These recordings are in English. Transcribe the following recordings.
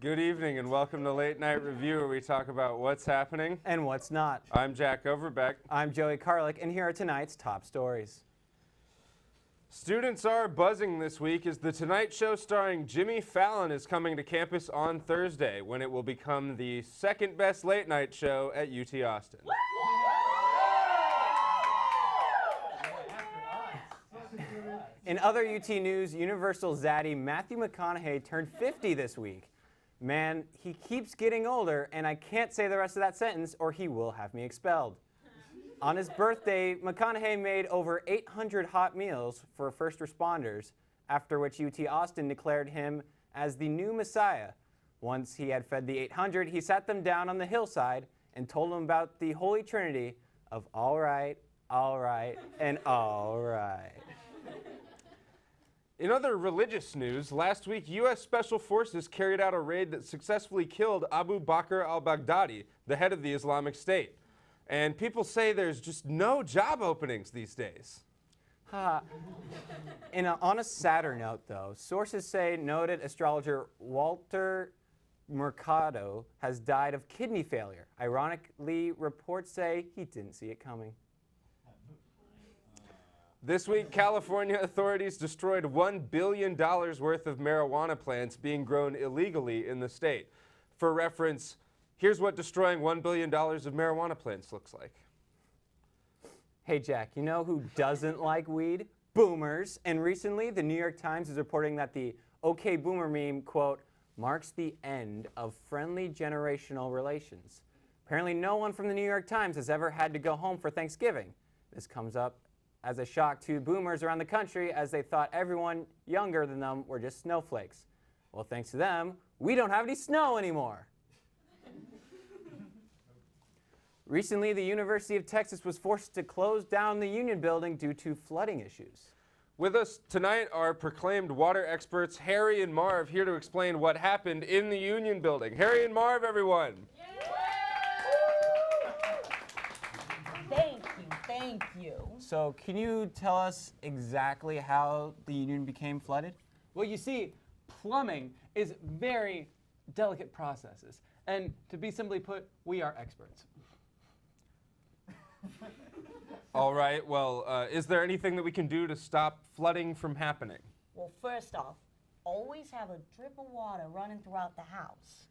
Good evening and welcome to Late Night Review, where we talk about what's happening and what's not. I'm Jack Overbeck. I'm Joey Karlik, and here are tonight's top stories. Students are buzzing this week as The Tonight Show starring Jimmy Fallon is coming to campus on Thursday, when it will become the second best late night show at UT Austin. In other UT news, Universal zaddy Matthew McConaughey turned 50 this week. Man, he keeps getting older, and I can't say the rest of that sentence or he will have me expelled. On his birthday, McConaughey made over 800 hot meals for first responders, after which UT Austin declared him as the new Messiah. Once he had fed the 800, he sat them down on the hillside and told them about the Holy Trinity of all right, and all right. In other religious news, last week U.S. Special Forces carried out a raid that successfully killed Abu Bakr al-Baghdadi, the head of the Islamic State. And people say there's just no job openings these days. On a sadder note, though, sources say noted astrologer Walter Mercado has died of kidney failure. Ironically, reports say he didn't see it coming. This week, California authorities destroyed $1 billion worth of marijuana plants being grown illegally in the state. For reference, here's what destroying $1 billion of marijuana plants looks like. Hey, Jack, you know who doesn't like weed? Boomers. And recently, the New York Times is reporting that the OK Boomer meme, quote, marks the end of friendly generational relations. Apparently, no one from the New York Times has ever had to go home for Thanksgiving. This comes up as a shock to boomers around the country, as they thought everyone younger than them were just snowflakes. Well, thanks to them, we don't have any snow anymore. Recently, the University of Texas was forced to close down the Union Building due to flooding issues. With us tonight are proclaimed water experts Harry and Marv, here to explain what happened in the Union Building. Harry and Marv, everyone. Thank you. So, can you tell us exactly how the Union became flooded? Well, you see, plumbing is very delicate processes. And to be simply put, we are experts. All right, well, is there anything that we can do to stop flooding from happening? Well, first off, always have a drip of water running throughout the house.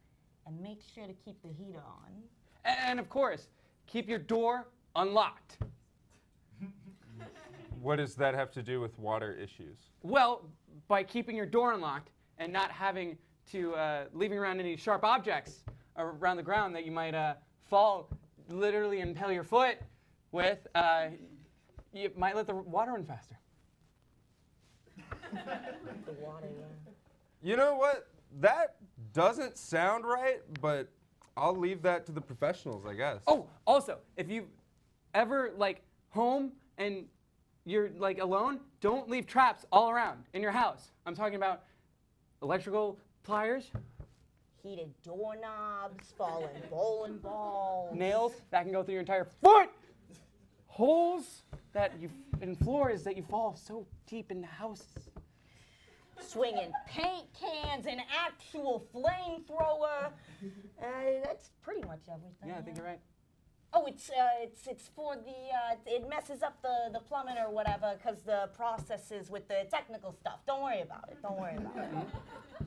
And make sure to keep the heater on. And of course, keep your door unlocked. What does that have to do with water issues? Well, by keeping your door unlocked and not having to leaving around any sharp objects around the ground that you might fall, literally impale your foot with, you might let the water run faster. The water, yeah. You know what? That doesn't sound right, but I'll leave that to the professionals, I guess. Oh, also, if you ever home and you're alone, don't leave traps all around in your house. I'm talking about electrical pliers, Heated doorknobs, falling bowling balls. nails that can go through your entire foot, holes in floors that you fall so deep in houses. Swinging paint cans, an actual flamethrower. That's pretty much everything. Yeah, I think you're right. Oh, it's for the, it messes up the plumbing or whatever because the processes with the technical stuff. Don't worry about it. Don't worry about it.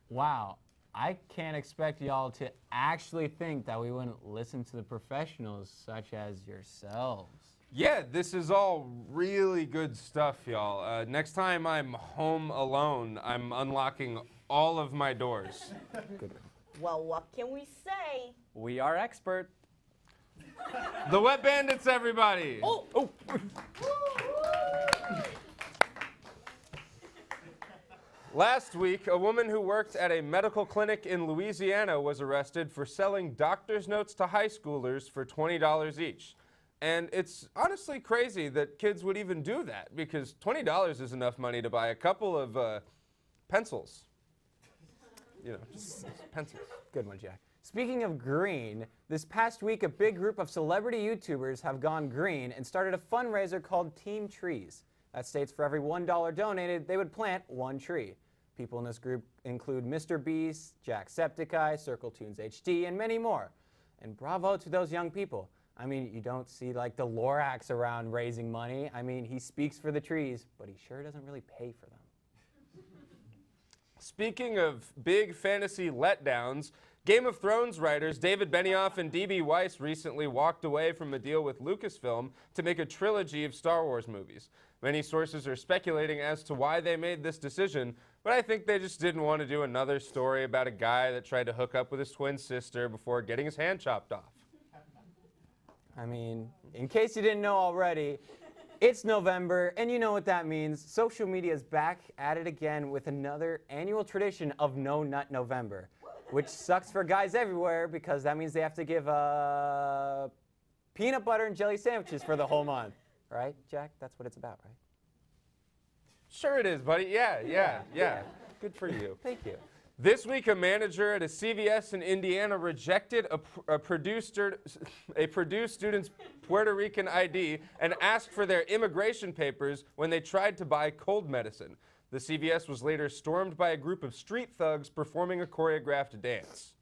Wow, I can't expect y'all to actually think that we wouldn't listen to the professionals such as yourselves. Yeah, this is all really good stuff, y'all. Next time I'm home alone, I'm unlocking all of my doors. Good. Well, what can we say? We are expert. The Wet Bandits, everybody! Oh. Last week, a woman who worked at a medical clinic in Louisiana was arrested for selling doctor's notes to high schoolers for $20 each. And it's honestly crazy that kids would even do that, because $20 is enough money to buy a couple of pencils. You know, just pencils. Good one, Jack. Speaking of green, this past week a big group of celebrity YouTubers have gone green and started a fundraiser called Team Trees. That states for every $1 donated, they would plant one tree. People in this group include Mr. Beast, Jacksepticeye, Circle Tunes HD, and many more. And bravo to those young people. I mean, you don't see like the Lorax around raising money. I mean, he speaks for the trees, but he sure doesn't really pay for them. Speaking of big fantasy letdowns, Game of Thrones writers David Benioff and D.B. Weiss recently walked away from a deal with Lucasfilm to make a trilogy of Star Wars movies. Many sources are speculating as to why they made this decision, but I think they just didn't want to do another story about a guy that tried to hook up with his twin sister before getting his hand chopped off. I mean, in case you didn't know already, it's November, and you know what that means. Social media is back at it again with another annual tradition of No Nut November, which sucks for guys everywhere because that means they have to give peanut butter and jelly sandwiches for the whole month. Right, Jack? That's what it's about, right? Sure it is, buddy. Yeah. Good for you. Thank you. This week, a manager at a CVS in Indiana rejected a Purdue student's Puerto Rican ID and asked for their immigration papers when they tried to buy cold medicine. The CVS was later stormed by a group of street thugs performing a choreographed dance.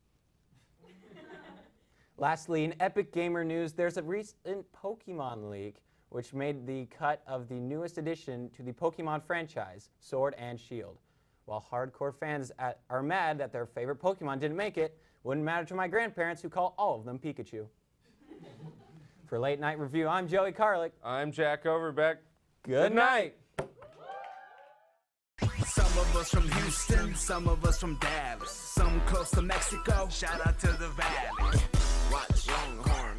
Lastly, in Epic Gamer news, there's a recent Pokemon leak which made the cut of the newest addition to the Pokemon franchise, Sword and Shield. While hardcore fans are mad that their favorite Pokemon didn't make it, wouldn't matter to my grandparents who call all of them Pikachu. For Late Night Review, I'm Joey Karlik. I'm Jack Overbeck. Good night. Some of us from Houston, some of us from Dallas, some close to Mexico. Shout out to the Valley. Watch Longhorn.